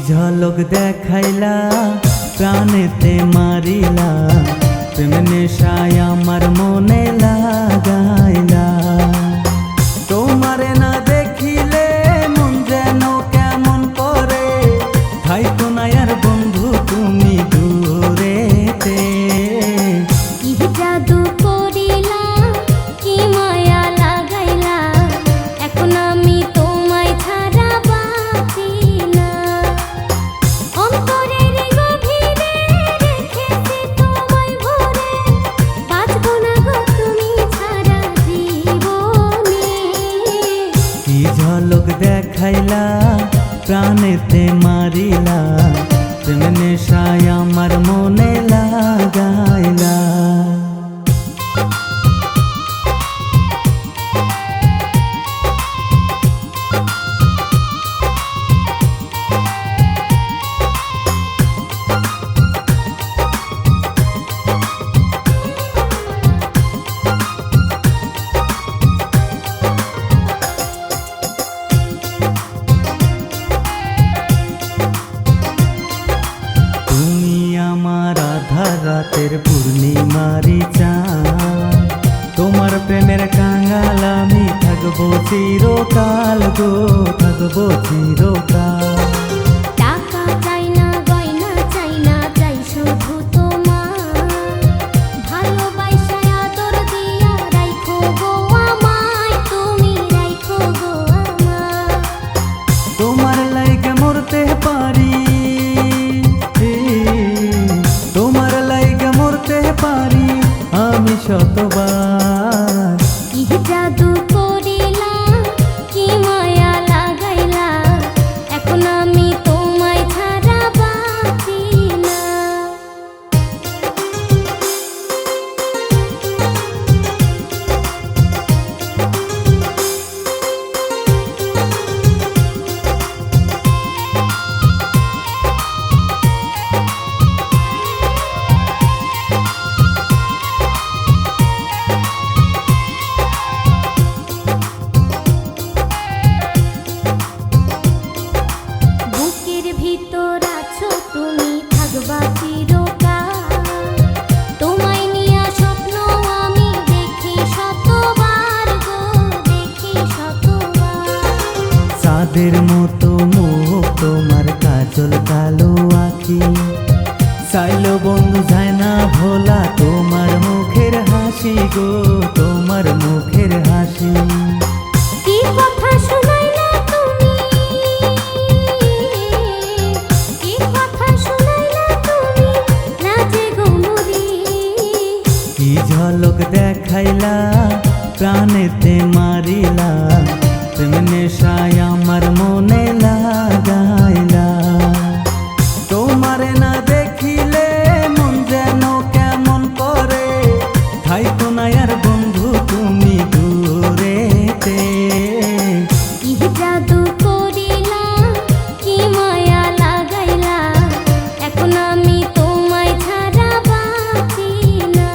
ঝলক দেখাইলা প্রাণেতে মারিলা, প্রেম নেশায় আমার মনে লাগাইলা। তোমারে না দেখিলে মন যেন কেমন করে, থাইকো না আর বন্ধু তুমি দূরেতে। কি জাদু করিলা, কি মায়া লাগাইলা, এখন আমি তোমায় ছাড়া বাঁচি না। অন্তরের গভীরে রেখেছি তোমায় ভরে, বাঁচবো না গো তুমি ছাড়া জীবনে। কি ঝলক দেখাইলা প্রাণেতে মারিলা, প্রেম নেশায় আমার মনে লাগাইলা। রাতের পূর্ণিমারি চাঁদ, তোমার প্রেমের কাঙাল আমি থাকবো চিরকাল গো, থাকবো চিরকাল। টাকা চাই না, গয়না চাই না, চাই শুধু তোমার ভালোবাসা, আদর দিয়া রাখো গো আমায়, তুমি রাখো গো আমায়। তোমার লাইগে মরতে পারি, তোমার লাইগে মরতে পারি আমি শতবার। কি জাদু করিলা, কি মায়া লাগাইলা, এখন আমি তোমায় ছাড়া বাঁচি না। ভিতর আছো তুমি, থাকবা চিরকাল, তোমায় নিয়া স্বপ্ন আমি দেখি শতবার গো, দেখি শতবার। চাঁদের মতো মুখ তোমার, কাজল কালো আঁখি, চাইলো বন্ধু যায় না ভোলা তোমার মুখের হাসি গো, তোমার মুখের হাসি। কি কথা শুনাইলা তুমি, কি কথা শুনাইলা তুমি, লাজে গো মরি। কি ঝলক দেখাইলা প্রাণেতে মারিলা, প্রেম নেশায় আমার মনে লাগাইলা। তোমারে না দেখিলে মন যেন কেমন করে, থাইকো না আর বন্ধু তুমি দূরেতে। কি জাদু করিলা, কি মায়া লাগাইলা, এখন আমি তোমায় ছাড়া বাঁচি না।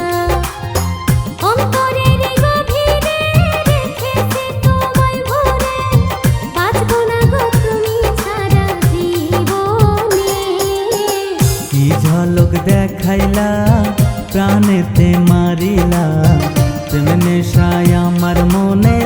অন্তরের গভীরে রেখেছি তোমায় ভরে, বাঁচবো না গো তুমি ছাড়া জীবনে। কি ঝলক দেখাইলা প্রাণেতে মারিলা, প্রেম নেশায় আমার মনে